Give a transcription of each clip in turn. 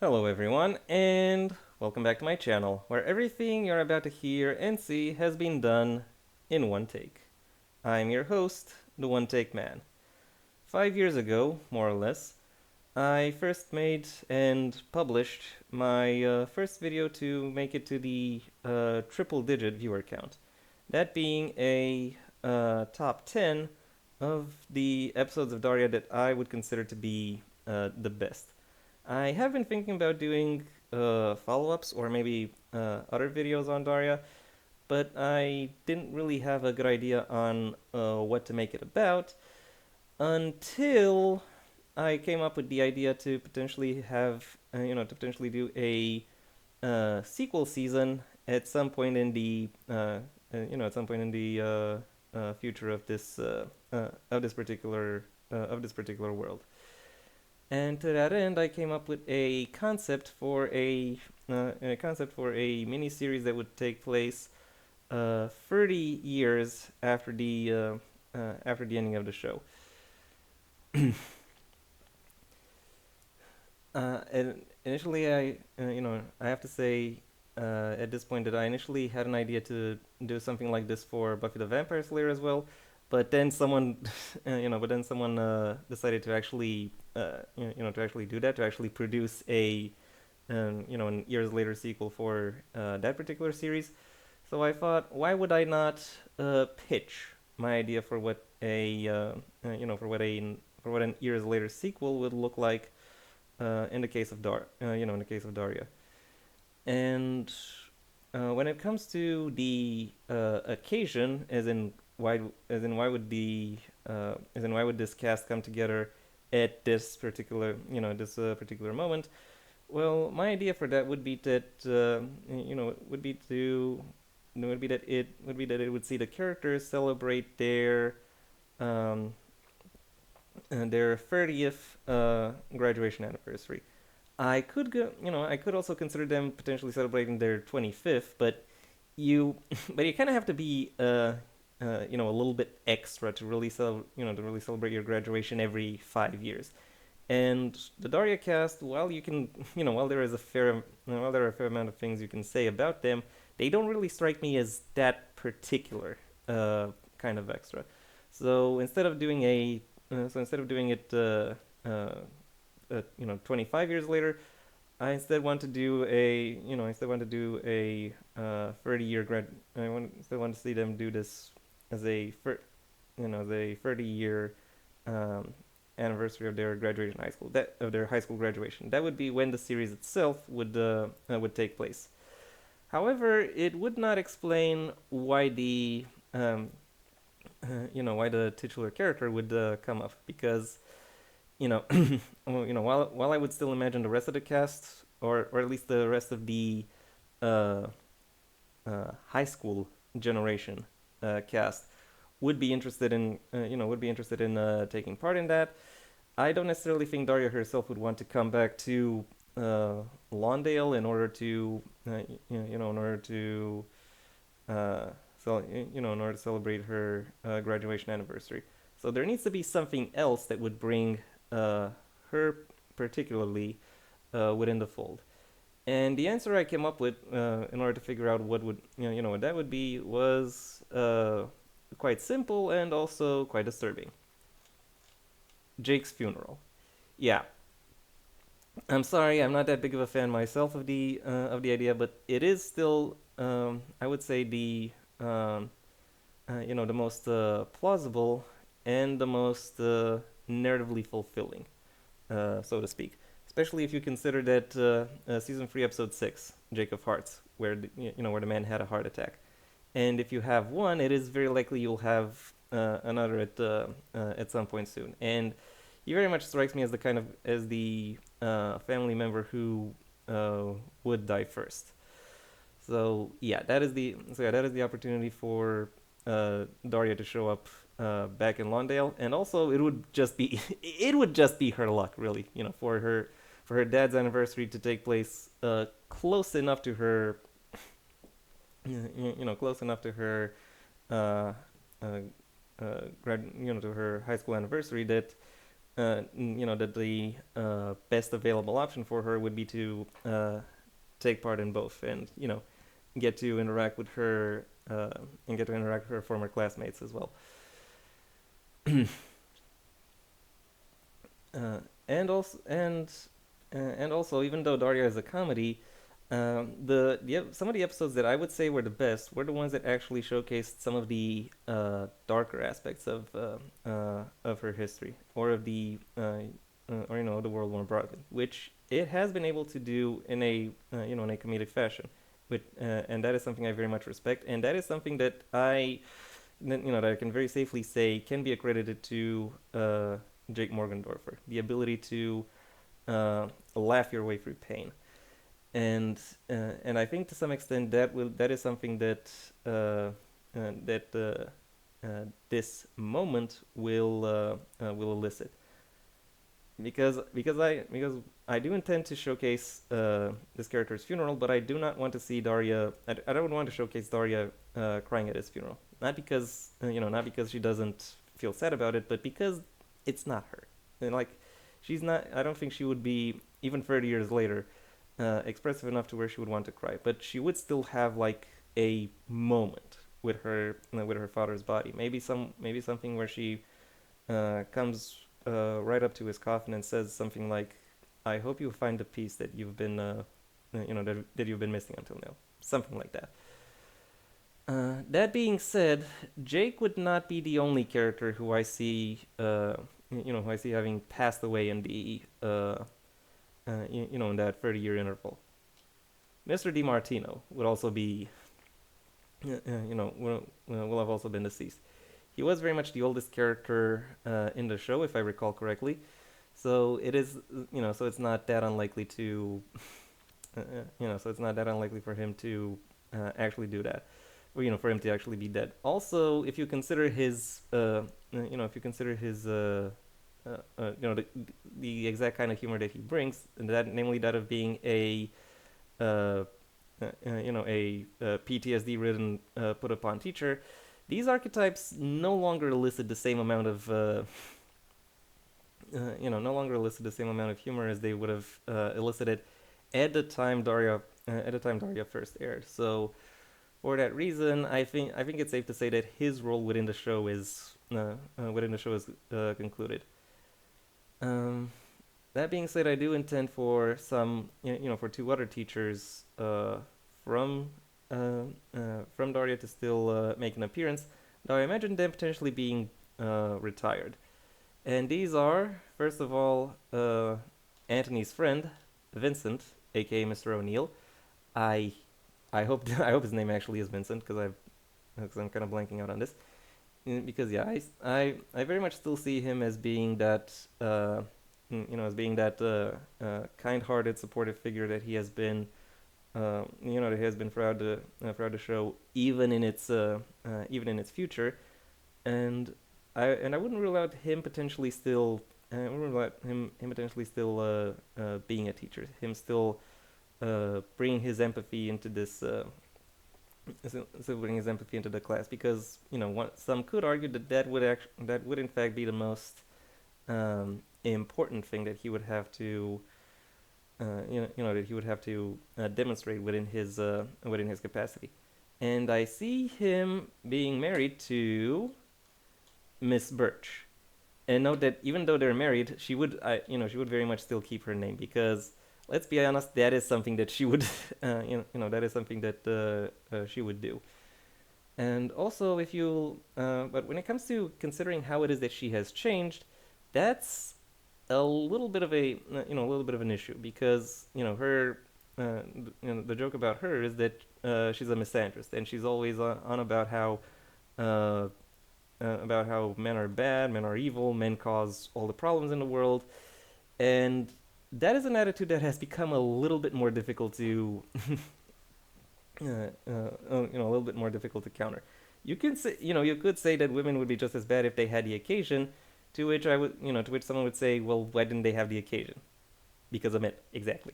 Hello everyone, and welcome back to my channel, where everything you're about to hear and see has been done in one take. I'm your host, the One Take Man. 5 years ago, more or less, I first made and published my first video to make it to the triple digit viewer count. That being a top 10 of the episodes of Daria that I would consider to be the best. I have been thinking about doing follow-ups or maybe other videos on Daria, but I didn't really have a good idea on what to make it about until I came up with the idea to potentially to potentially do a sequel season at some point in the, at some point in the future of this particular world. And to that end, I came up with a concept for a mini series that would take place 30 years after the ending of the show. And initially, I have to say at this point that I initially had an idea to do something like this for Buffy the Vampire Slayer as well, but then someone, decided to actually, to actually do that, to actually produce an years later sequel for that particular series. So I thought, why would I not pitch my idea for what a, for what an years later sequel would look like in the case of in the case of Daria. And when it comes to the occasion, as in why would this cast come together at this particular moment? Well, my idea for that would be that would be that it would see the characters celebrate um, their 30th graduation anniversary. I could also consider them potentially celebrating their 25th, but you, but you kind of have to be, a little bit extra to really to really celebrate your graduation every 5 years. And the Daria cast, while you can, while there are a fair amount of things you can say about them, they don't really strike me as that particular kind of extra. So instead of doing a, so instead of doing it, 25 years later, I instead want to do a, I instead want to do a 30-year grad. Instead want to see them do this as a, as a 30-year um, anniversary of their graduation high school, that of their high school graduation. That would be when the series itself would take place. However, it would not explain why why the titular character would come up, because while I would still imagine the rest of the cast, or at least the rest of the uh, high school generation cast would be interested in taking part in that. I don't necessarily think Daria herself would want to come back to Lawndale in order to in order to uh, in order to celebrate her graduation anniversary. So there needs to be something else that would bring her particularly within the fold. And the answer I came up with in order to figure out what would what that would be was quite simple and also quite disturbing. Jake's funeral. Yeah, I'm sorry, I'm not that big of a fan myself of the idea, but it is still I would say the most plausible and the most narratively fulfilling, so to speak. Especially if you consider that season 3, episode 6, Jake of Hearts, where where the man had a heart attack. And if you have one, it is very likely you'll have another at some point soon. And he very much strikes me as the family member who would die first. So yeah, that is the opportunity for Daria to show up back in Lawndale, and also it would just be her luck, really, for her dad's anniversary to take place close enough to her, close enough to her, uh, to her high school anniversary that that the best available option for her would be to take part in both, and get to interact with her and get to interact with her former classmates as well. uh, and also and also, even though Daria is a comedy, some of the episodes that I would say were the best were the ones that actually showcased some of the darker aspects of her history, or of the or the world more broadly, which it has been able to do in a in a comedic fashion. And that is something I very much respect, and that is something that that I can very safely say can be accredited to Jake Morgendorfer, the ability to laugh your way through pain. And I think to some extent that is something that that this moment will elicit, because I do intend to showcase this character's funeral, but I do not want to see Daria. I don't want to showcase Daria crying at his funeral. Not because not because she doesn't feel sad about it, but because it's not her. And like, she's not. I don't think she would be, even 30 years later, expressive enough to where she would want to cry. But she would still have like a moment with her father's body. Maybe something where she comes right up to his coffin and says something like, "I hope you find the peace that you've been that you've been missing until now." Something like that. That being said, Jake would not be the only character who I see who I see having passed away in the in that 30-year interval. Mr. DiMartino would also be will have also been deceased. He was very much the oldest character in the show, if I recall correctly. So it is, so it's not that unlikely to, so it's not that unlikely for him to actually do that, or for him to actually be dead. Also, if you consider his, if you consider his, the exact kind of humor that he brings, and that, namely that of being a, a PTSD-ridden, put-upon teacher. These archetypes no longer elicit the same amount of, no longer elicit the same amount of humor as they would have elicited at the time Daria first aired. So for that reason, I think it's safe to say that his role within the show is concluded. Um, that being said, I do intend for for two other teachers from Daria to still make an appearance. Now I imagine them potentially being retired, and these are, first of all, Anthony's friend, Vincent, aka Mr. O'Neill. I I hope I hope his name actually is Vincent, because I'm kind of blanking out on this. Because yeah, I very much still see him as being that as being that kind-hearted, supportive figure that he has been that he has been throughout the show, even in its future. And I wouldn't rule out him potentially still. I wouldn't rule out him potentially still being a teacher. Him still bringing his empathy into this. Bringing his empathy into the class, because some could argue that that would in fact be the most important thing that he would have to that he would have to demonstrate within his capacity. And I see him being married to Miss Birch. And note that even though they're married, she would very much still keep her name, because let's be honest, that is something that she would that is something that she would do. And also, but when it comes to considering how it is that she has changed, that's a little bit of a little bit of an issue, because her the joke about her is that she's a misandrist, and she's always on uh, about how men are bad, men are evil, men cause all the problems in the world. And that is an attitude that has become a little bit more difficult to a little bit more difficult to counter. You can say, you could say that women would be just as bad if they had the occasion, to which to which someone would say, well, why didn't they have the occasion? Because of it, exactly.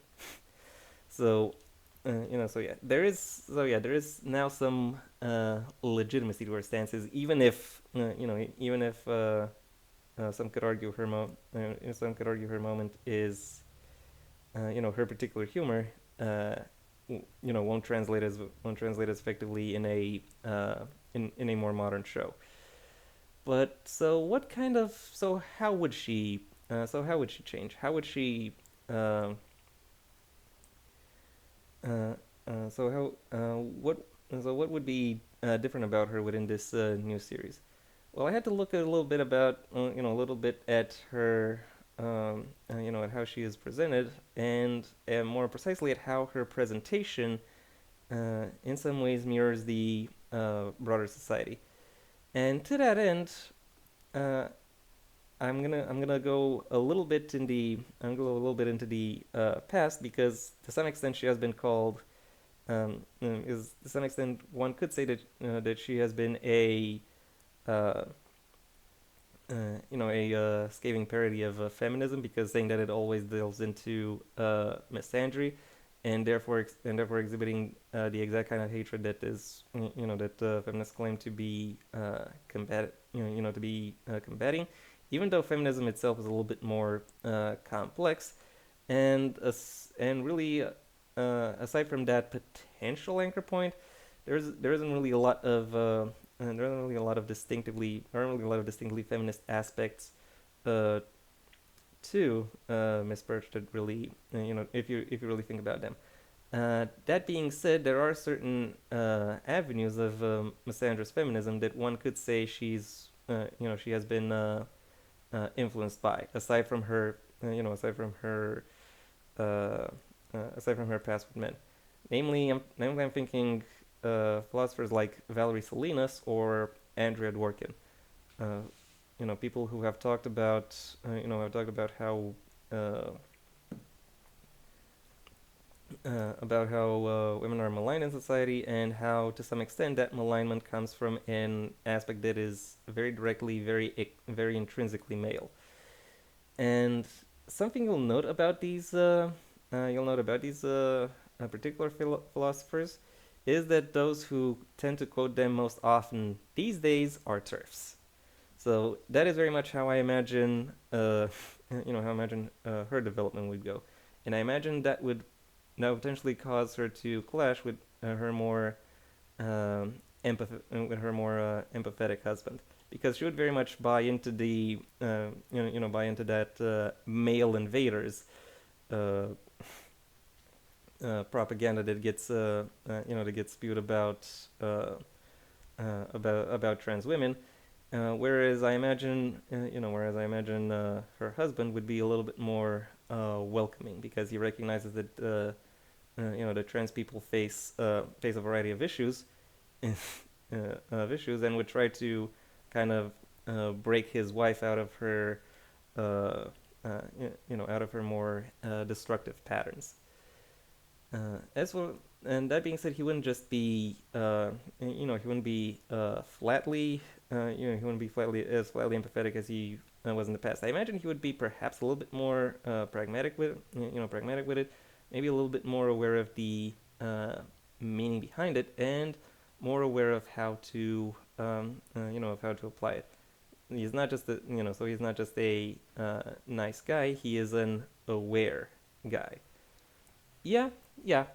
So there is now some legitimacy to our stances, even if some could argue her moment is her particular humor uh, won't translate as effectively in a in a more modern show. But so what kind of so how would she change? How would she uh, uh, so how what would be different about her within this new series? Well, I had to look a little bit about a little bit at her at how she is presented, and more precisely at how her presentation in some ways mirrors the broader society. And to that end, uh, I'm gonna go a little bit in the I'm gonna go a little bit into the past, because to some extent she has been called is to some extent one could say that she has been uh, a scathing parody of feminism, because saying that it always delves into misandry, and therefore exhibiting the exact kind of hatred that is that feminists claim to be to be combating, even though feminism itself is a little bit more complex, and really aside from that potential anchor point, there isn't really a lot of there aren't really a lot of distinctively feminist aspects uh, to Miss Birch that really if you really think about them. That being said, there are certain avenues of misandrous feminism that one could say she has been influenced by, uh, aside from her past with men. Namely, I'm thinking philosophers like Valerie Salinas or Andrea Dworkin. Uh, people who have talked about uh, how women are maligned in society, and how to some extent that malignment comes from an aspect that is very directly, very intrinsically male. And something you'll note about these particular philosophers is that those who tend to quote them most often these days are TERFs. So that is very much how I imagine, her development would go, and I imagine that would now potentially cause her to clash with her more with her more empathetic husband, because she would very much buy into the buy into that male invaders uh, propaganda that gets that gets spewed about trans women. Whereas I imagine her husband would be a little bit more welcoming, because he recognizes that that trans people face a variety of issues, and would try to kind of break his wife out of her uh, out of her more destructive patterns. As well, and that being said, he wouldn't just be he wouldn't be he wouldn't be flatly empathetic as he was in the past. I imagine he would be perhaps a little bit more pragmatic with it, maybe a little bit more aware of the meaning behind it, and more aware of how to of how to apply it. He's not just he's not just a nice guy. He is an aware guy. Yeah, yeah.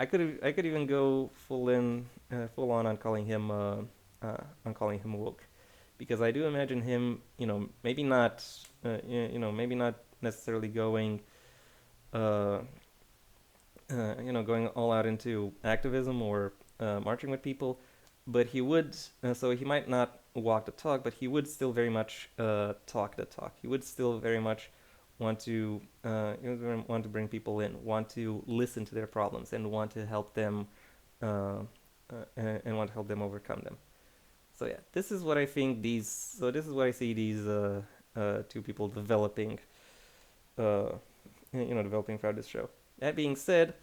I could even go full on on calling him woke, because I do imagine him, maybe not necessarily uh, going all out into activism or marching with people, but he would. So he might not walk the talk, but he would still very much talk the talk. He would still very much want to bring people in, want to listen to their problems, and want to help them, and want to help them overcome them. So yeah, this is what I think these. So this is what I see these two people developing, uh, developing throughout this show. That being said,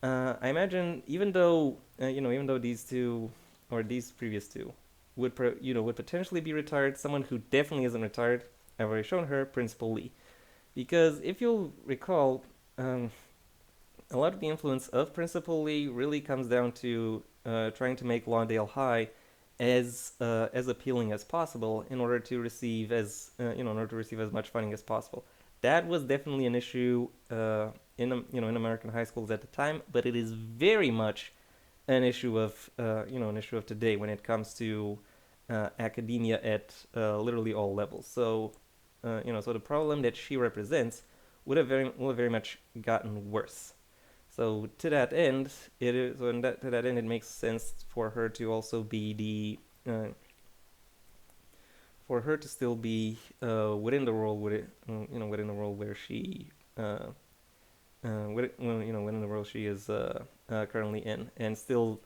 I imagine even though these two or these previous two would potentially be retired, someone who definitely isn't retired, I've already shown her, Principal Lee, because if you'll recall, a lot of the influence of Principal Lee really comes down to trying to make Lawndale High as appealing as possible in order to receive in order to receive as much funding as possible. That was definitely an issue in American high schools at the time, but it is very much an issue of an issue of today when it comes to academia at literally all levels. So the problem that she represents would have very much gotten worse. So to that end, to that end, it makes sense for her to also be for her to still be within the role within the role where she within the role she is currently in, and still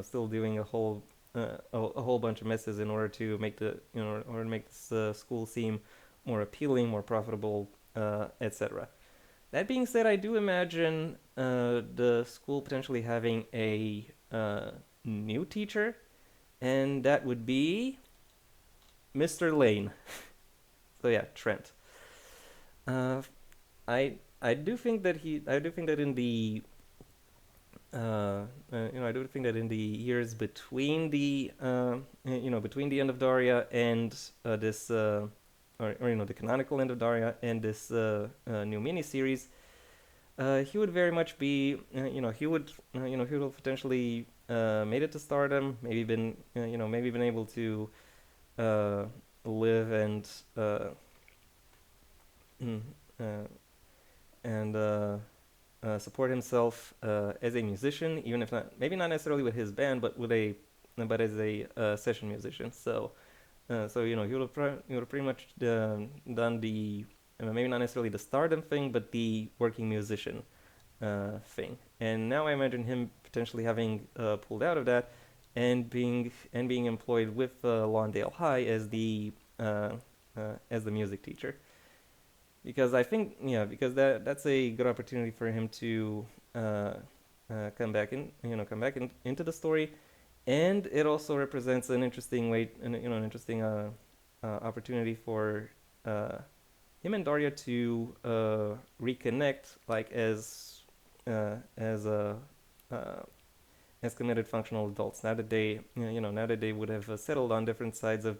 still doing a whole bunch of messes in order to make in order to make this school seem more appealing, more profitable, etc. That being said, I do imagine the school potentially having a new teacher, and that would be Mr. Lane. So yeah, Trent. Uh, I do think that in the I do think that in the years between between the end of Daria and this the canonical end of Daria and this new miniseries, he would very much be he would have potentially made it to stardom, maybe been able to uh, live mm, uh, and support himself as a musician, even if not maybe not necessarily with his band, but as a session musician. So he would have pretty much done the maybe not necessarily the stardom thing, but the working musician thing. And now I imagine him potentially having pulled out of that and being employed with Lawndale High as the music teacher, because I think because that's a good opportunity for him to come back into the story, and it also represents an interesting way an interesting opportunity for him and Daria to reconnect, like uh, as a uh, as committed functional adults, now that now that they would have settled on different sides uh,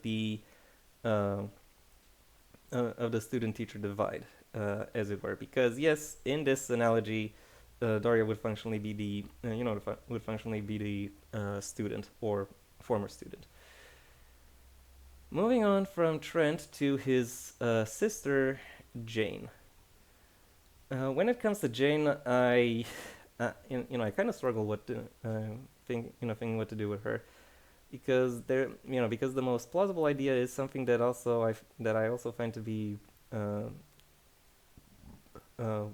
of the student teacher divide, as it were. Because yes, in this analogy, Daria would functionally be would functionally be the student or former student. Moving on from Trent to his sister Jane. When it comes to Jane, I kind of struggle what to thinking what to do with her, because because the most plausible idea is something that I also find to be uh,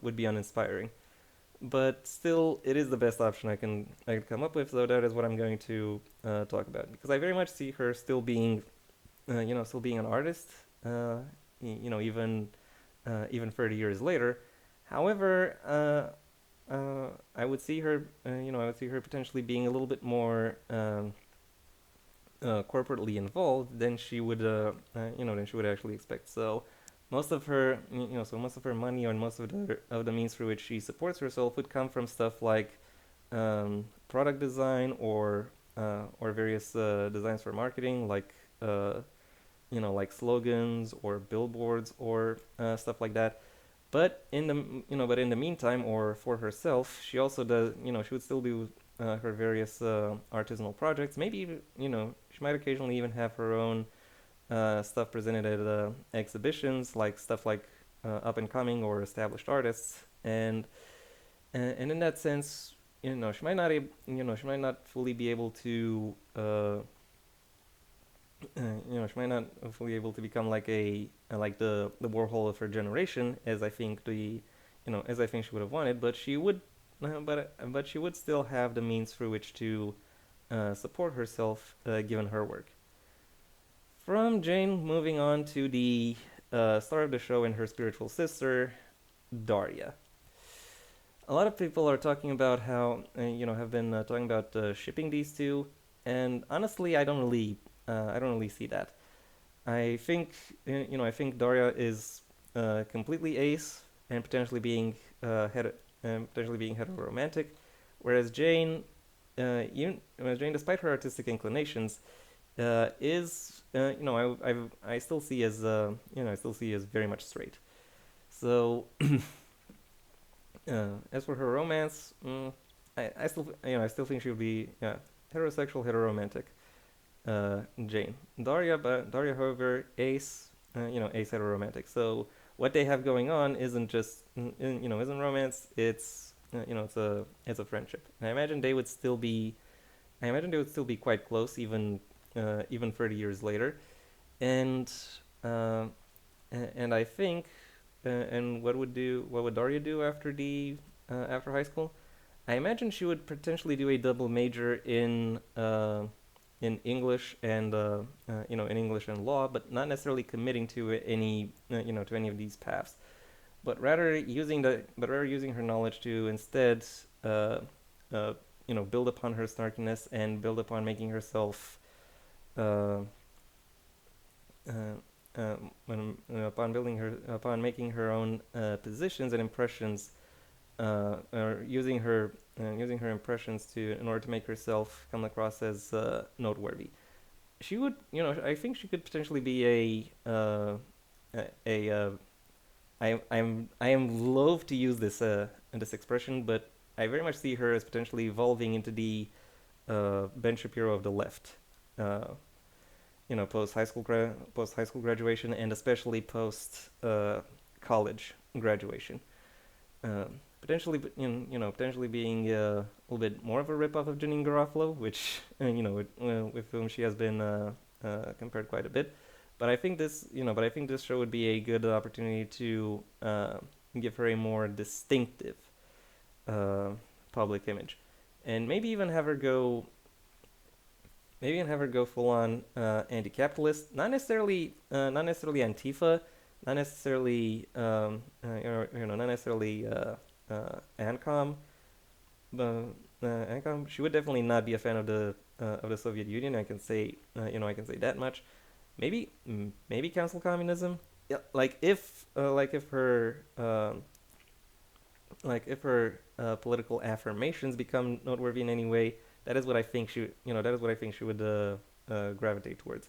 would be uninspiring, but still it is the best option I can come up with. So that is what I'm going to talk about, because I very much see her still being still being an artist, even 30 years later. However, I would see her I would see her potentially being a little bit more corporately involved than she would actually expect. So most of her money or most of the means through which she supports herself would come from stuff like product design or various designs for marketing, like like slogans or billboards or stuff like that. But in the meantime, or for herself, she also does. She would still do her various artisanal projects. Maybe even, she might occasionally even have her own stuff presented at exhibitions, like stuff like up and coming or established artists. And in that sense, she might not fully be able to she might not fully able to become like like the Warhol of her generation, as I think as I think she would have wanted, but she would still have the means through which to support herself, given her work. From Jane, moving on to the star of the show and her spiritual sister, Daria. A lot of people are talking about how have been talking about shipping these two, and honestly, I don't really see that. I think I think Daria is completely ace and potentially being heteroromantic, whereas Jane, Jane, despite her artistic inclinations, is I still see as I still see as very much straight. So as for her romance, I still I still think she would be heterosexual, heteromantic. Jane. Daria, however, ace heteroromantic. So what they have going on isn't just isn't romance. It's it's a friendship. And I imagine they would still be quite close even 30 years later. And uh, and I think and what would Daria do after the after high school? I imagine she would potentially do a double major in English and in English and law, but not necessarily committing to any to any of these paths, but rather using her knowledge to instead uh, build upon her snarkiness and build upon making herself uh, uh, upon making her own positions and impressions or using her impressions to in order to make herself come across as noteworthy. She would, I think she could potentially be a I am loath to use this expression, but I very much see her as potentially evolving into the Ben Shapiro of the left. Uh, post high school graduation, and especially post college graduation. Potentially being a little bit more of a ripoff of Janine Garofalo, which with whom she has been compared quite a bit. But I think this show would be a good opportunity to give her a more distinctive uh, public image, and maybe even have her go full on anti-capitalist, not necessarily Antifa, not necessarily not necessarily ANCOM. ANCOM. She would definitely not be a fan of the Soviet Union. I can say that much. Maybe cancel communism. Yeah, like if her political affirmations become noteworthy in any way, that is what I think she would gravitate towards.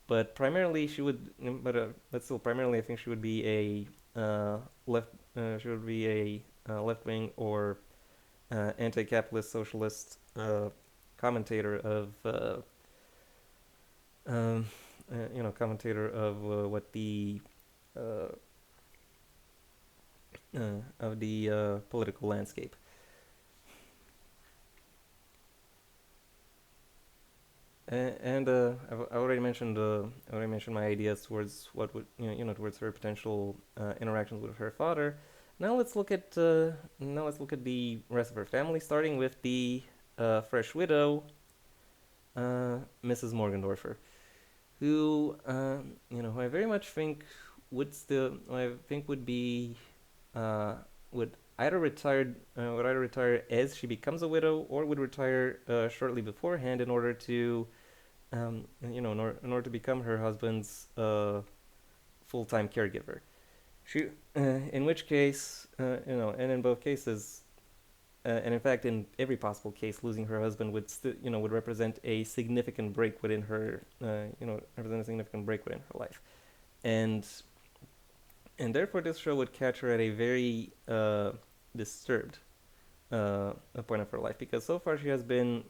But primarily she would, but still primarily I think she would be a left, she would be a left wing or anti-capitalist socialist commentator of um, commentator of what the uh, of the political landscape. And I already mentioned my ideas towards what would towards her potential interactions with her father. Now let's look at the rest of her family, starting with the fresh widow, Mrs. Morgendorfer, who who I very much think would be would would either retire as she becomes a widow or would retire shortly beforehand in order to in order to become her husband's full-time caregiver. She, in which case, and in both cases, and in fact, in every possible case, losing her husband would represent a significant break within her, represent a significant break within her life, and therefore this show would catch her at a very disturbed point of her life, because so far she has been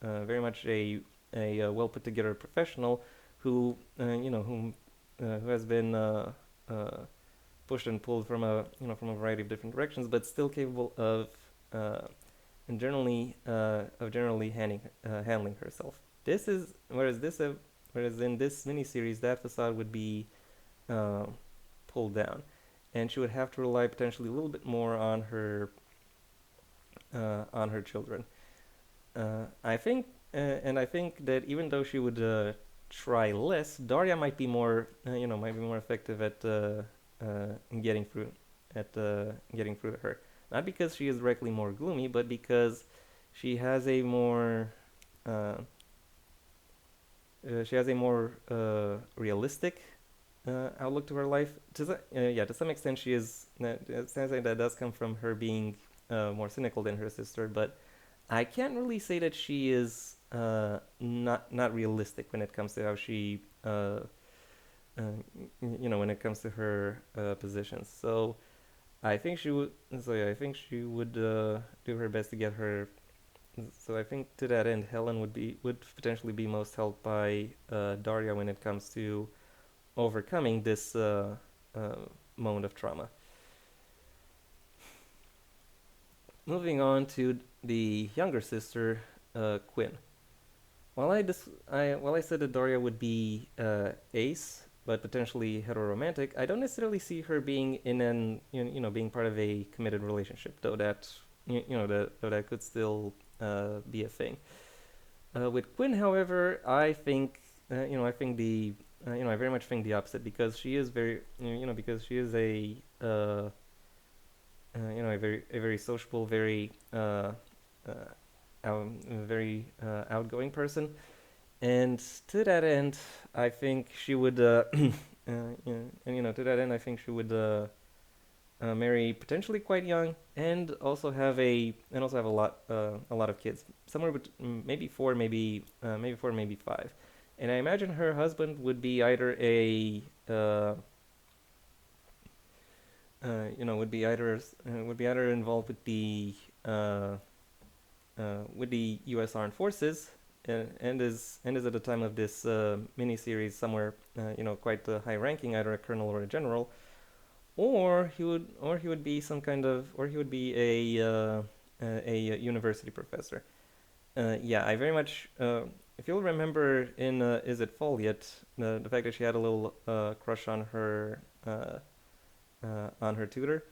very much a well put together professional who who has been uh, pushed and pulled from a variety of different directions, but still capable of uh, generally handling herself. This is whereas in this miniseries that facade would be uh, pulled down, and she would have to rely potentially a little bit more on her children. I think that even though she would try less, Daria might be more effective at getting through to her. Not because she is directly more gloomy, but because she has a more uh, realistic outlook to her life. To some extent, something that does come from her being more cynical than her sister, but I can't really say that she is not realistic when it comes to how she uh, when it comes to her positions. So I think she would. So yeah, I think she would do her best to get her. So I think to that end, Helen would potentially be most helped by Daria when it comes to overcoming this uh, moment of trauma. Moving on to the younger sister, Quinn. While I said that Daria would be ace, but potentially heteroromantic, I don't necessarily see her being in an being part of a committed relationship, though that could still be a thing. With Quinn, however, I think I think the I very much think the opposite because she is very because she is a very sociable, very outgoing person. And to that end, I think she would, and to that end, I think she would marry potentially quite young, and also have a lot of kids, somewhere maybe four, maybe four, maybe five. And I imagine her husband would be either would be either involved uh, with the U.S. Armed Forces, and is at the time of this miniseries somewhere, quite high-ranking, either a colonel or a general, or he would be some kind of, or he would be a university professor. Yeah, I very much. If you'll remember in Is It Fall Yet, the fact that she had a little crush on her tutor,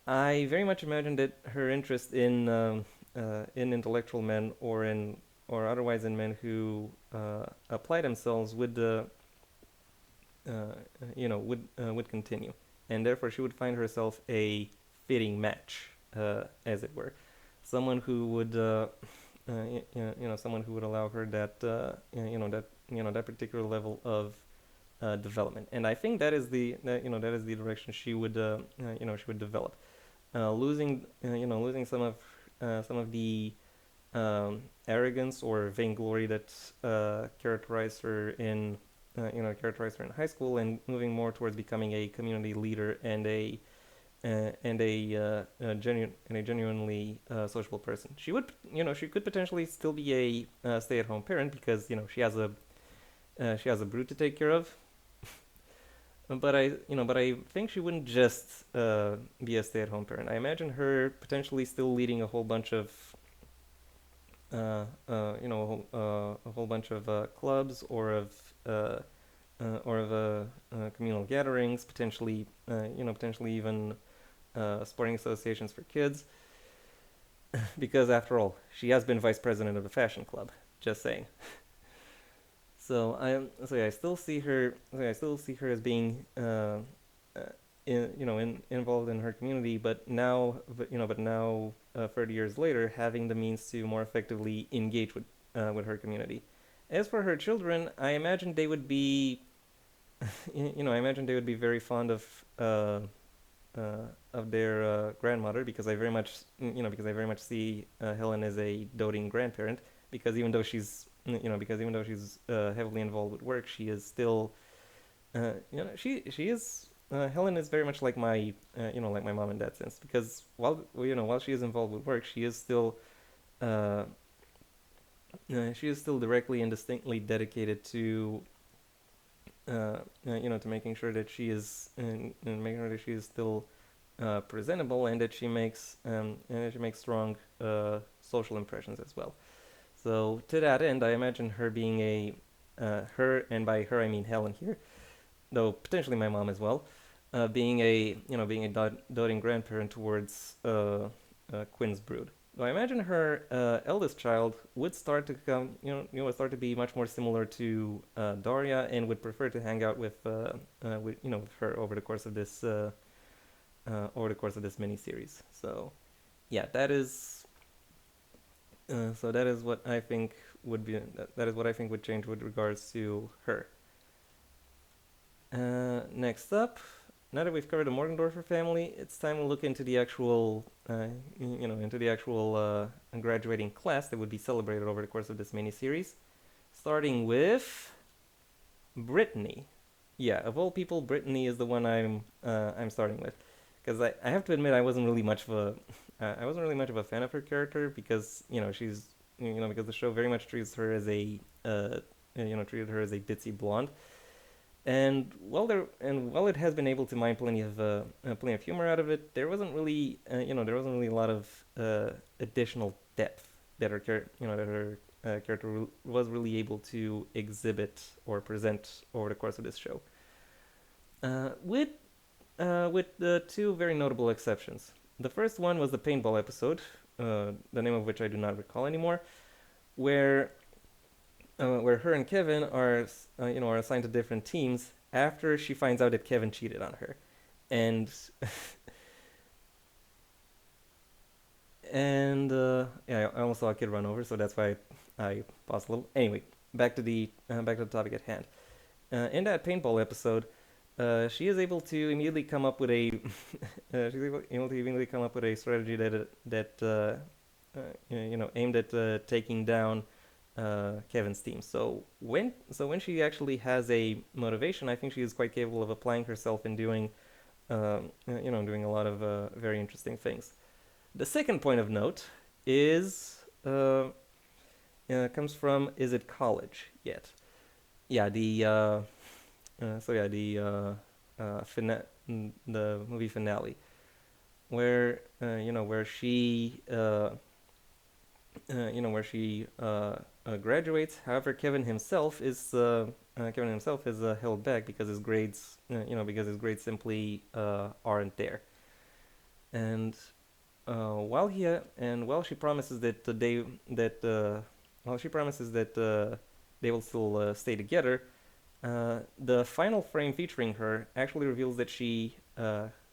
I very much imagine that her interest in intellectual men or otherwise in men who apply themselves uh, would continue, and therefore she would find herself a fitting match, as it were, someone who would someone who would allow her that particular level of development, and I think that is the direction she would develop, losing some of the arrogance or vainglory that characterized her in high school, and moving more towards becoming a community leader and a genuinely sociable person. She could potentially still be a stay-at-home parent because she has a brood to take care of. But I think she wouldn't just be a stay-at-home parent. I imagine her potentially still leading a whole bunch of a whole bunch of clubs uh, or of communal gatherings, potentially even sporting associations for kids, because after all, she has been vice president of a fashion club. Just saying. I still see her. I still see her as being, involved in her community, but now, 30 years later, having the means to more effectively engage with her community. As for her children, I imagine they would be, I imagine they would be very fond of their grandmother, because I very much see Helen as a doting grandparent, because even though she's heavily involved with work, she is still, she is. Helen is very much like like my mom in that sense, because while she is involved with work, uh, she is still directly and distinctly dedicated to making sure that and making sure that she is still presentable, and that she makes strong social impressions as well. So to that end, I imagine her being her, and by her I mean Helen here, though potentially my mom as well, being a doting grandparent towards Quinn's brood. So I imagine her eldest child would start to would start to be much more similar to Daria, and would prefer to hang out with her over the course of this miniseries. So yeah, that is what I think that is what I think would change with regards to her. Next up, now that we've covered the Morgendorfer family, it's time to look into the actual, into the actual graduating class that would be celebrated over the course of this miniseries, starting with Brittany. Yeah, of all people, Brittany is the one I'm starting with, because I have to admit I wasn't really much of a fan of her character because because the show very much treats her as a treated her as a ditzy blonde. And while it has been able to mine plenty of humor out of it, there wasn't really a lot of additional depth that her character was really able to exhibit or present over the course of this show. With two very notable exceptions. The first one was the paintball episode, the name of which I do not recall anymore, where where her and Kevin are assigned to different teams after she finds out that Kevin cheated on her, and yeah, I almost saw a kid run over, so that's why I paused a little. Anyway, back to the topic at hand. In that paintball episode, she is able to immediately come up with a able to immediately come up with a strategy that aimed at taking down Kevin's team. So when she actually has a motivation, I think she is quite capable of applying herself and doing a lot of very interesting things. The second point of note is comes from Is It College Yet? Yeah, the movie finale, where she graduates. However, Kevin himself is held back because his grades simply aren't there. And while she promises that they will still stay together, the final frame featuring her actually reveals that she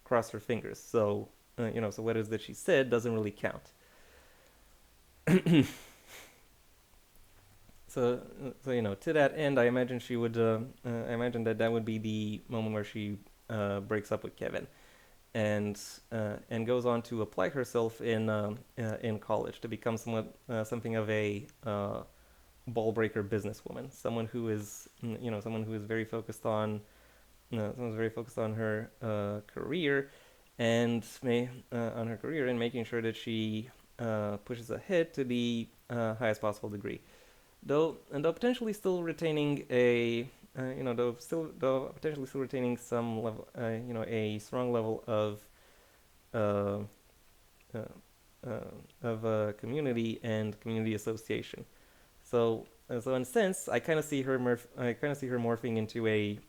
crossed her fingers. So what it is that she said doesn't really count. So to that end, I imagine I imagine that would be the moment where she breaks up with Kevin, and goes on to apply herself in college to become something of a ball breaker businesswoman, someone who is very focused on someone's very focused on her career and making sure that she pushes ahead to the highest possible degree, though potentially still retaining some level, a strong level uh, community and community association. So in a sense, I kind of see her morphing into a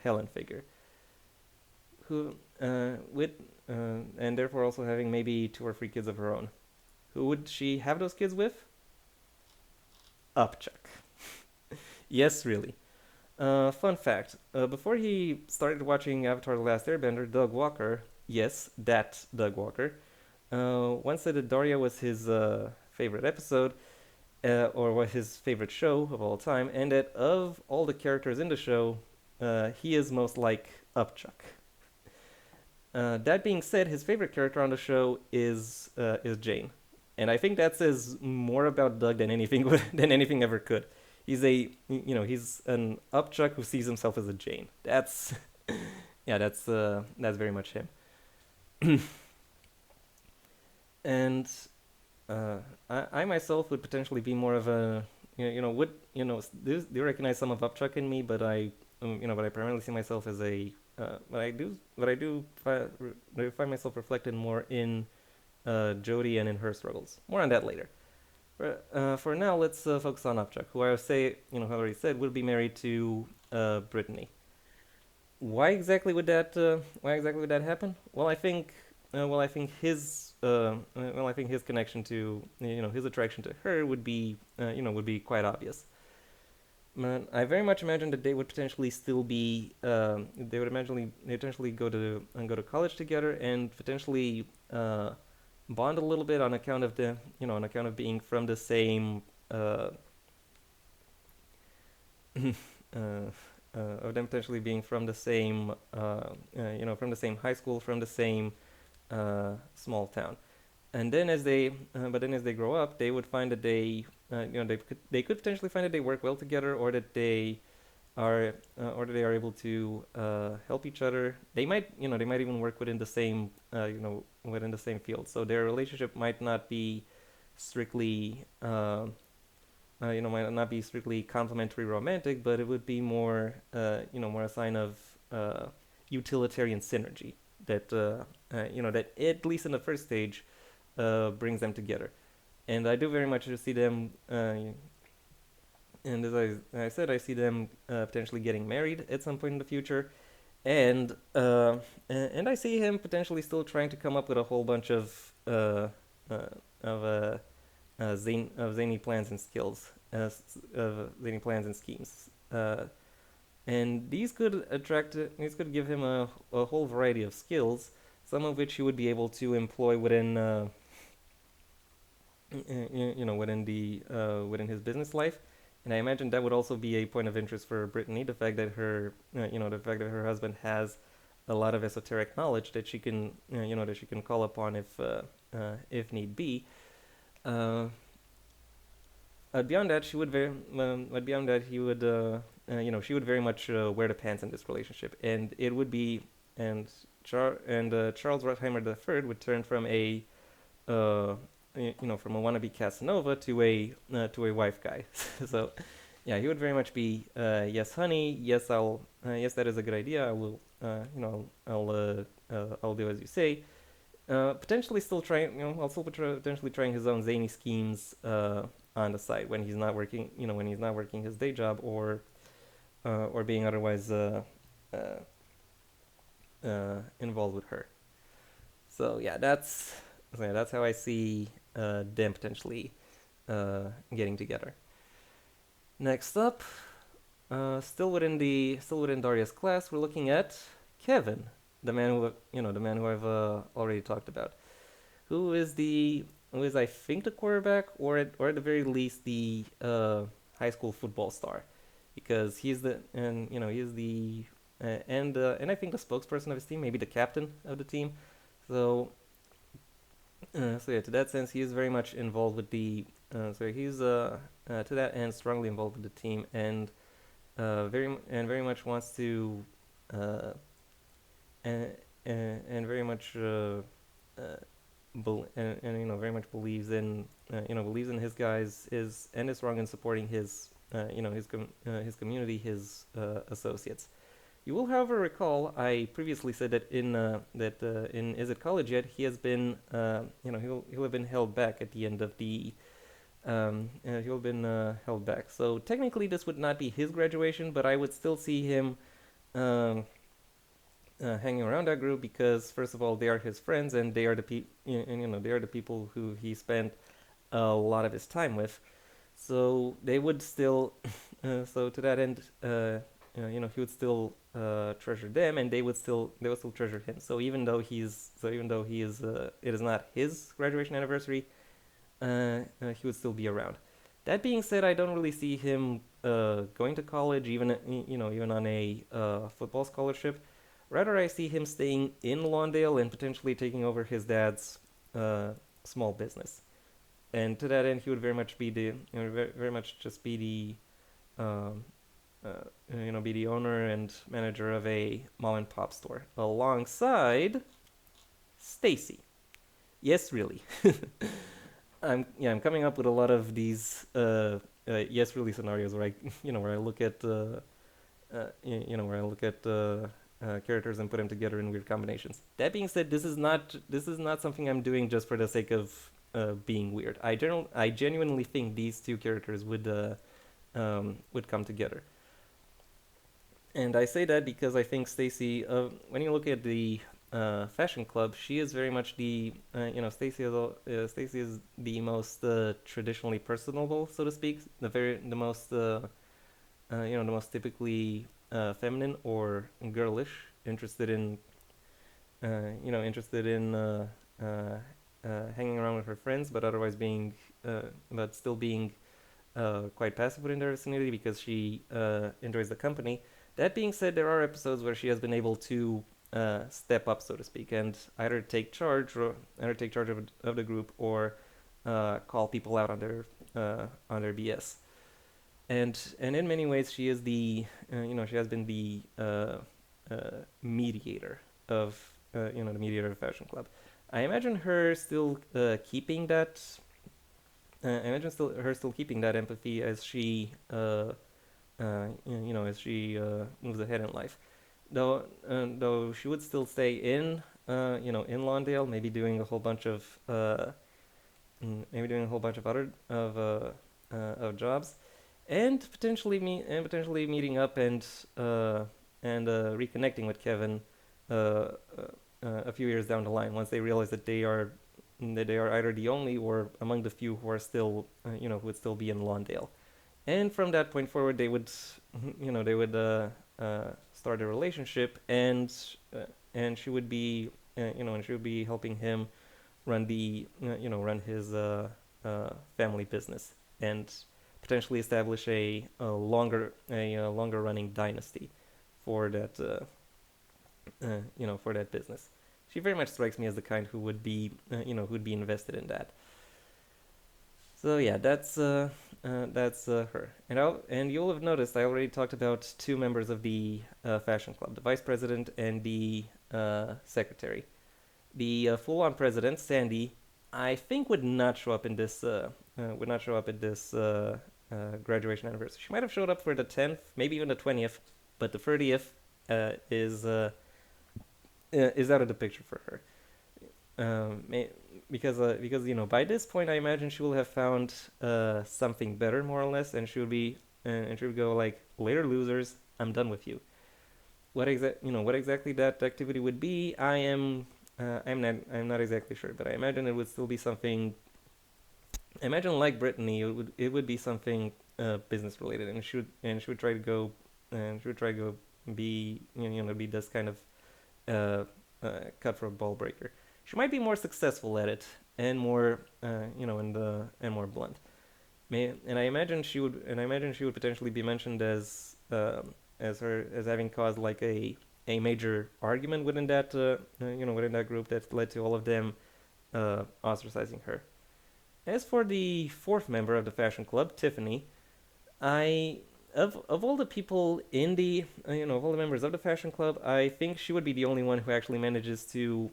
Helen figure, who with and therefore also having maybe two or three kids of her own. Who would she have those kids with? Upchuck. Yes, really. Fun fact: before he started watching Avatar: The Last Airbender, Doug Walker, yes, that Doug Walker, once said that Daria was his favorite episode, or was his favorite show of all time, and that of all the characters in the show, he is most like Upchuck. That being said, his favorite character on the show is Jane, and I think that says more about Doug than anything than anything ever could. He's an Upchuck who sees himself as a Jane. That's yeah, that's very much him. And I myself would potentially be more of a would do recognize some of Upchuck in me, but I primarily see myself as a but I find myself reflected more in Jodie and in her struggles. More on that later. For now, let's focus on Upchuck, who I already said, would be married to Brittany. Why exactly would that happen? I think his connection to his attraction to her would be quite obvious. Man, I very much imagine that they would potentially still be they would potentially go to college together and potentially bond a little bit on account of on account of being from the same uh, of them potentially being from the same from the same high school, from the same small town. And then but then as they grow up, they would find that they could potentially find that they work well together, or that they are able to help each other. They might even work within the same within the same field. So their relationship might not be strictly might not be strictly complementary romantic, but it would be more more a sign of utilitarian synergy that that at least in the first stage brings them together. And I do very much see them and as I said, I see them potentially getting married at some point in the future, and I see him potentially still trying to come up with a whole bunch uh, of zany plans and skills, zany plans and schemes. And these could give him a whole variety of skills, some of which he would be able to employ within, within his business life. And I imagine that would also be a point of interest for Brittany, the fact that her husband has a lot of esoteric knowledge that that she can call upon if need be. Uh, Beyond that, beyond that, she would very much wear the pants in this relationship, and it would be, and Charles Rottheimer III would turn from uh, from a wannabe Casanova to a wife guy. So, yeah, he would very much be, yes, honey, yes, that is a good idea. I will, I'll do as you say. Potentially still trying, also potentially trying his own zany schemes on the side when he's not working, when he's not working his day job, or being otherwise uh, involved with her. So that's how I see them potentially getting together. Next up, still within Daria's class, we're looking at Kevin, the man who I've already talked about, who is I think the quarterback, or at the very least the high school football star, because he's the and I think the spokesperson of his team, maybe the captain of the team. So so yeah, to that sense, he is very much involved with the. So he's to that end strongly involved with the team, and very much wants to uh, and very much and very much believes in his guys, is strong in supporting his community, his associates. You will, however, recall I previously said that in Is It College Yet he has been he'll have been held back at the end of the he'll have been held back. So technically this would not be his graduation, but I would still see him um, hanging around that group, because first of all they are his friends, and they are the people who he spent a lot of his time with. So they would still so to that end he would still treasure them, and they would still treasure him. So even though he is it is not his graduation anniversary, he would still be around. That being said, I don't really see him going to college, even on a football scholarship. Rather, I see him staying in Lawndale and potentially taking over his dad's small business. And to that end, he would very much be very much just be um, be the owner and manager of a mom and pop store alongside Stacy. Yes, really. I'm coming up with a lot of these yes really scenarios where where I look at where I look at characters and put them together in weird combinations. That being said, this is not something I'm doing just for the sake of being weird. I genuinely think these two characters would come together. And I say that because I think Stacy, when you look at the fashion club, she is very much Stacy is the most traditionally personable, so to speak, the most the most typically feminine or girlish, interested in hanging around with her friends, but otherwise but still being quite passive within their vicinity, because she enjoys the company. That being said, there are episodes where she has been able to step up, so to speak, and either take charge or either take charge of the group or call people out on their BS. And in many ways, she is she has been the mediator of the mediator of Fashion Club. I imagine her still keeping that. I imagine still keeping that empathy as she as she moves ahead in life. Though she would still stay in Lawndale, maybe doing a whole bunch of other of jobs, and potentially meeting up and reconnecting with Kevin uh, uh, a few years down the line once they realize that they are either the only or among the few who are still who would still be in Lawndale. And from that point forward, start a relationship, and she would be and she would be helping him run his family business and potentially establish a longer running dynasty for that for that business. She very much strikes me as the kind who would be who would be invested in that. So yeah, that's her. And you'll have noticed I already talked about two members of the fashion club, the vice president and the secretary. The full-on president, Sandy, I think would not show up at this graduation anniversary. She might have showed up for the 10th, maybe even the 20th, but the 30th is out of the picture for her. Because by this point I imagine she will have found something better, more or less, and she would go like, later losers, I'm done with you. What exactly that activity would be, I'm not exactly sure, but I imagine it would still be something. I imagine, like Brittany, it would be something business related, and she would try to go and she would try to go be be this kind of cutthroat ball breaker. She might be more successful at it and more and more blunt. And I imagine she would potentially be mentioned as having caused like a major argument within that group that led to all of them ostracizing her. As for the fourth member of the fashion club, Tiffany, I of all the people in the of all the members of the fashion club, I think she would be the only one who actually manages to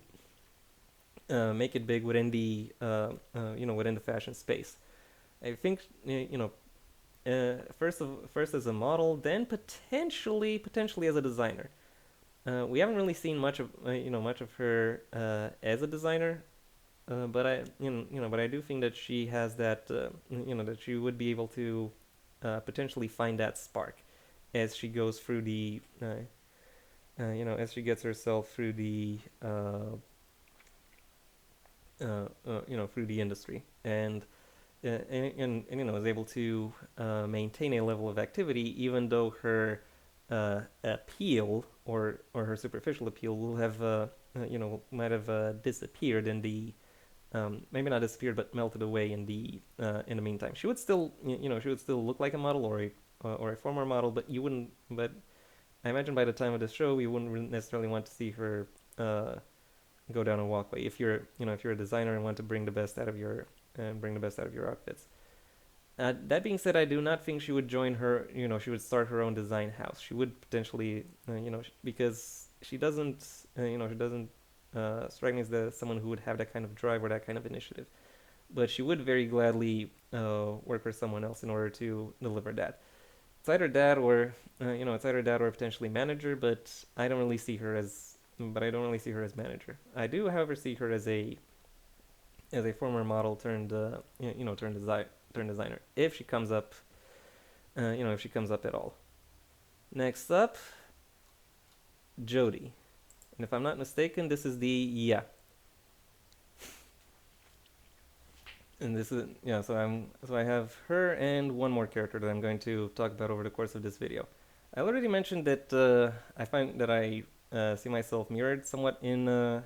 make it big within the within the fashion space. I think first as a model, then potentially as a designer. We haven't really seen much of her as a designer, but I do think that she has that that she would be able to potentially find that spark as she goes through the as she gets herself through the through the industry and is able to maintain a level of activity even though her appeal or her superficial appeal will have might have disappeared in the maybe not disappeared but melted away in the meantime. She would still she would still look like a model or a former model, but you wouldn't. But I imagine by the time of the show, you wouldn't necessarily want to see her go down a walkway if you're if you're a designer and want to bring the best out of your outfits. That being said, I do not think she would join her. She would start her own design house. She would potentially, because she doesn't strike me as someone who would have that kind of drive or that kind of initiative. But she would very gladly work for someone else in order to deliver that. It's either that or, it's either that or potentially manager. But I don't really see her as manager. I do, however, see her as a former model turned, turned designer if she comes up, if she comes up at all. Next up, Jody, and if I'm not mistaken, this is the yeah. And this is yeah. So I have her and one more character that I'm going to talk about over the course of this video. I already mentioned that I find that I see myself mirrored somewhat in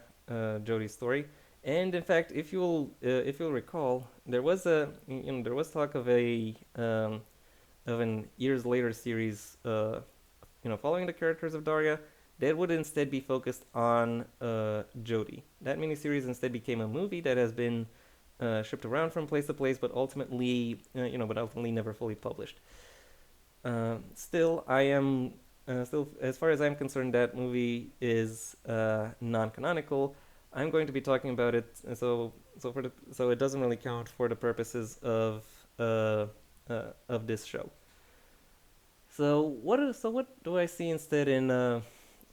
Jody's story. And in fact, if you'll recall, there was talk of an years later series following the characters of Daria, that would instead be focused on Jodie. That miniseries instead became a movie that has been shipped around from place to place, but ultimately never fully published. Still, I am still, as far as I'm concerned, that movie is non-canonical. I'm going to be talking about it, so it doesn't really count for the purposes of this show. So what do I see instead in so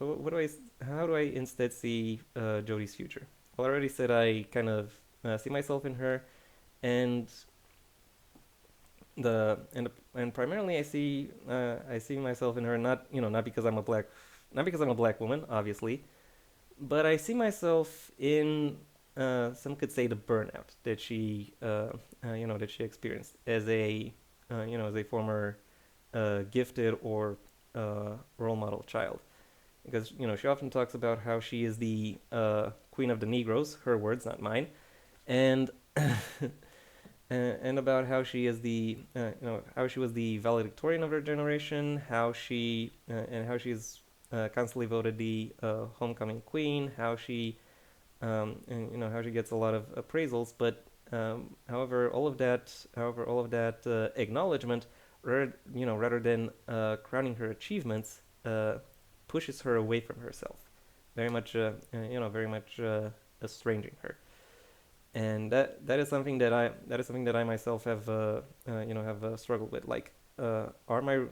what do I how do I instead see Jodie's future? Well, I already said I kind of see myself in her, and and primarily I see myself in her, not because I'm a black woman, obviously, but I see myself in some could say the burnout that she experienced as a as a former gifted or role model child, because she often talks about how she is the queen of the Negroes, her words, not mine, and and about how she is the how she was the valedictorian of her generation, how she's constantly voted the homecoming queen, how she and how she gets a lot of appraisals, but however all of that acknowledgement, rather than crowning her achievements, pushes her away from herself, very much estranging her. And that is something that I myself have have struggled with. Like, are my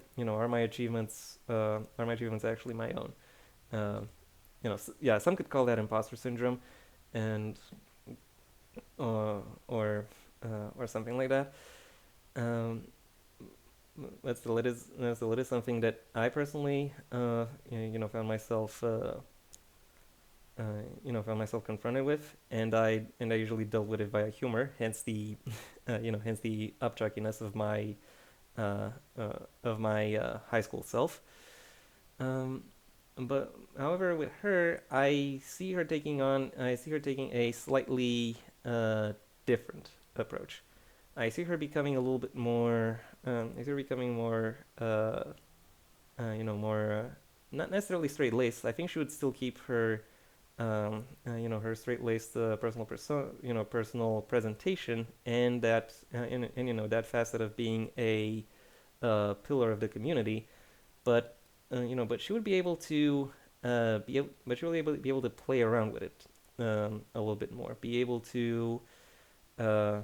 achievements actually my own? Uh, yeah, some could call that imposter syndrome, and or or something like that. Um, but still, it is something that I personally found myself found myself confronted with, and I usually dealt with it via humor. Hence the hence the upchuckiness uh, of my high school self. Um, but however, with her, I see her taking a slightly different approach. I see her becoming a little bit more. I see her becoming more. More not necessarily straight laced. I think she would still keep her her straight-laced personal presentation, and that facet of being a pillar of the community. But but she would be able to but she will be able to play around with it a little bit more. Be able to uh,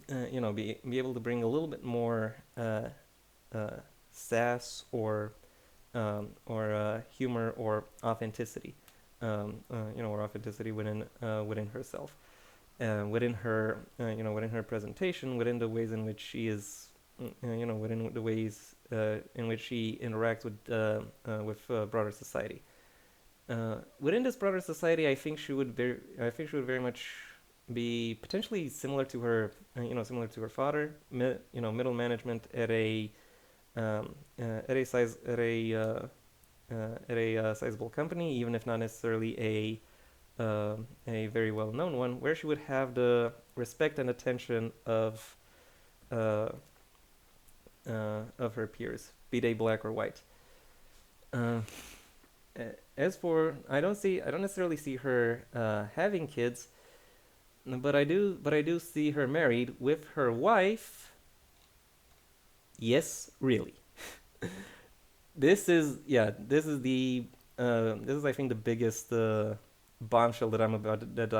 be able to bring a little bit more uh, sass or humor or authenticity, or authenticity within herself, within her presentation, within the ways in which she is, within the ways in which she interacts with broader society. Within this broader society, I think she would very much be potentially similar to her, similar to her father, middle management at a size at a sizable company, even if not necessarily a very well known one, where she would have the respect and attention uh, of her peers, be they black or white. Uh, I don't necessarily see her having kids, but I do see her married with her wife. Yes, really. This is I think the biggest bombshell that I'm going to that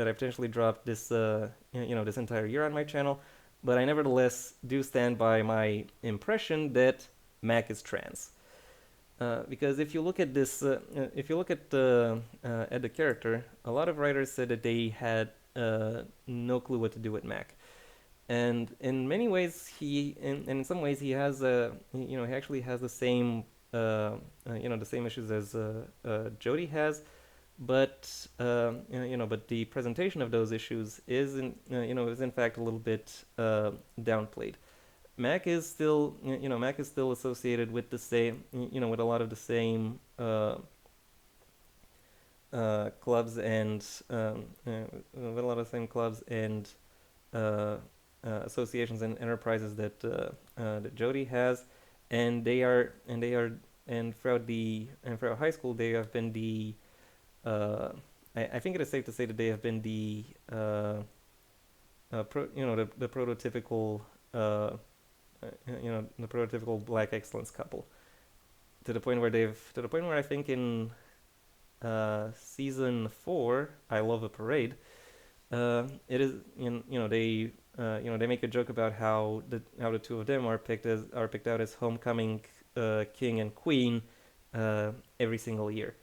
I potentially dropped this this entire year on my channel, but I nevertheless do stand by my impression that Mac is trans. Because if you look at the character, a lot of writers said that they had no clue what to do with Mac, and in many ways in some ways he has he actually has the same the same issues as Jody has, but but the presentation of those issues is in fact a little bit downplayed. Mac is still associated with the same, with a lot of the same clubs and with a lot of the same clubs and uh, associations and enterprises that Jody has, and and throughout high school they have been uh, I think it is safe to say that they have been the prototypical uh, the prototypical black excellence couple, to the point where I think in season 4, I Love a Parade, it is they make a joke about how the two of them are picked out as homecoming king and queen every single year.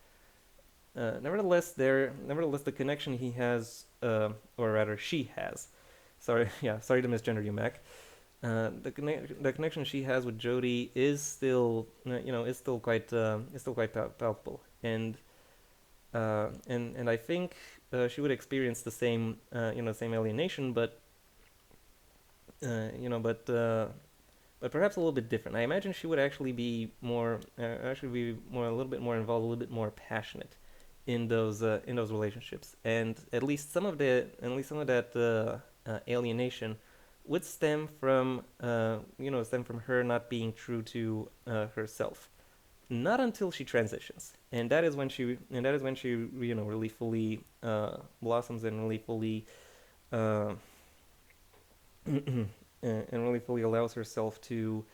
Nevertheless, the connection he has, or rather she has, sorry, yeah, sorry to misgender you, Mac. The connection she has with Jody is still, is still quite palpable, and I think she would experience the same, same alienation, uh, you know, but uh, but perhaps a little bit different. I imagine she would actually be more, a little bit more involved, a little bit more passionate in those relationships, and at least some of that alienation would stem from her not being true to herself. Not until she transitions, and that is when she really fully blossoms and really fully uh, and really fully allows herself to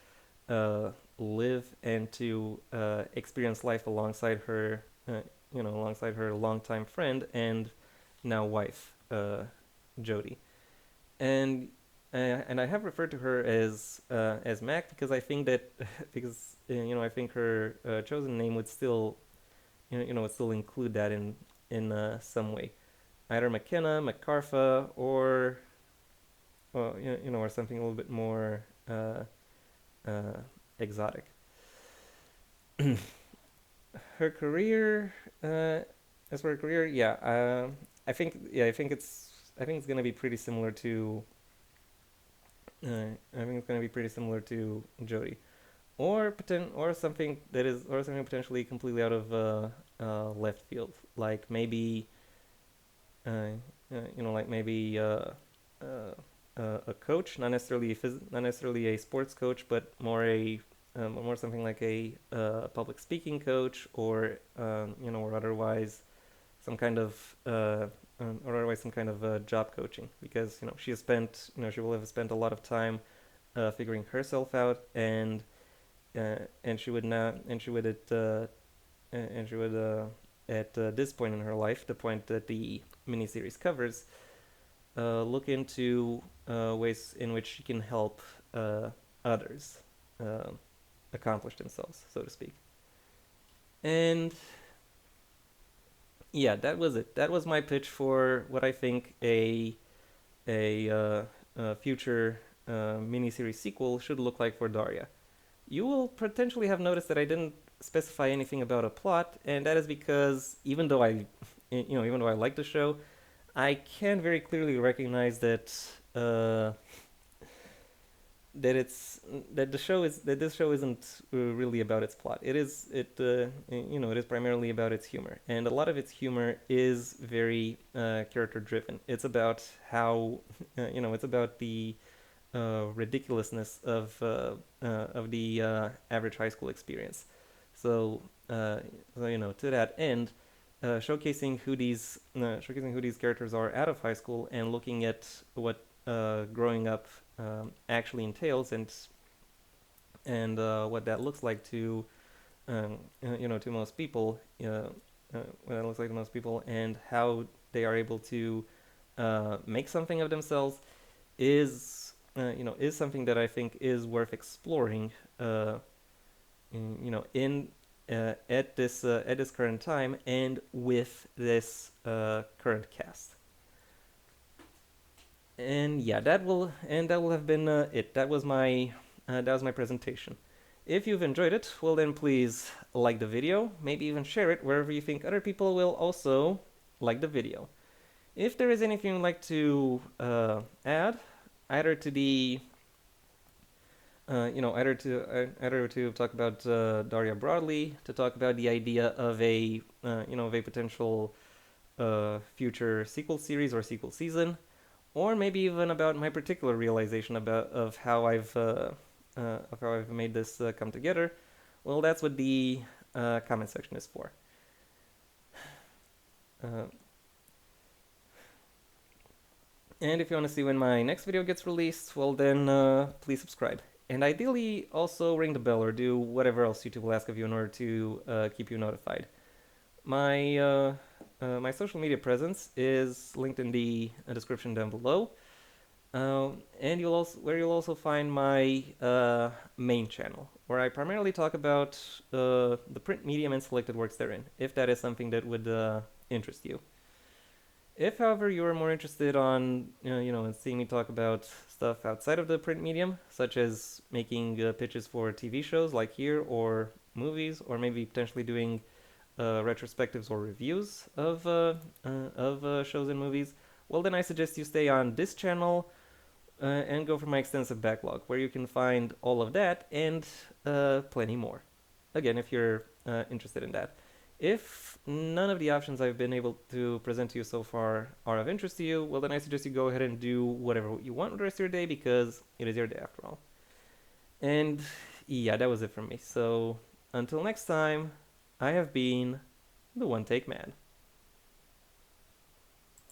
uh, live and to experience life alongside alongside her longtime friend and now wife, Jody. And and I have referred to her as Mac because I think that because I think her chosen name would still would still include that in some way, either McKenna, McCartha, or or something a little bit more uh, exotic. Her career, as for her career, yeah, I think it's gonna be pretty similar to I think it's gonna be pretty similar to Jody, or something potentially completely out of left field, like maybe uh, like maybe a coach, not necessarily a sports coach, but more something like a public speaking coach, or or otherwise some kind of job coaching, because she will have spent a lot of time figuring herself out, and she would now and she would at this point in her life, the point that the miniseries covers, look into ways in which she can help others uh, accomplish themselves, so to speak. And yeah, that was it. That was my pitch for what I think a future miniseries sequel should look like for Daria. You will potentially have noticed that I didn't specify anything about a plot, and that is because even though I like the show, I can very clearly recognize uh, that this show isn't really about its plot. It is primarily about its humor, and a lot of its humor is very character driven. It's about how it's about the ridiculousness of the average high school experience. So, to that end, showcasing who these characters are out of high school, and looking at what growing up actually entails, and what that looks like to to most people, what that looks like to most people, and how they are able to make something of themselves, is something that I think is worth exploring. In at this current time, and with this current cast. And yeah, that will have been it. That was my presentation. If you've enjoyed it, well then please like the video, maybe even share it wherever you think other people will also like the video. If there is anything you'd like to add, either to the either to talk about Daria broadly, to talk about the idea of a potential future sequel series or sequel season, or maybe even about my particular realization about of how I've made this come together, well, that's what the comment section is for. Uh, and if you want to see when my next video gets released, well then please subscribe. And ideally also ring the bell or do whatever else YouTube will ask of you in order to keep you notified. My social media presence is linked in the description down below. And you'll also find my main channel, where I primarily talk about the print medium and selected works therein, if that is something that would interest you. If, however, you are more interested on in seeing me talk about stuff outside of the print medium, such as making pitches for TV shows like here, or movies, or maybe potentially doing retrospectives or reviews of shows and movies, well then I suggest you stay on this channel and go for my extensive backlog, where you can find all of that and plenty more. Again, if you're interested in that. If none of the options I've been able to present to you so far are of interest to you, well then I suggest you go ahead and do whatever you want with the rest of your day, because it is your day after all. And yeah, that was it from me. So until next time, I have been the One Take Man.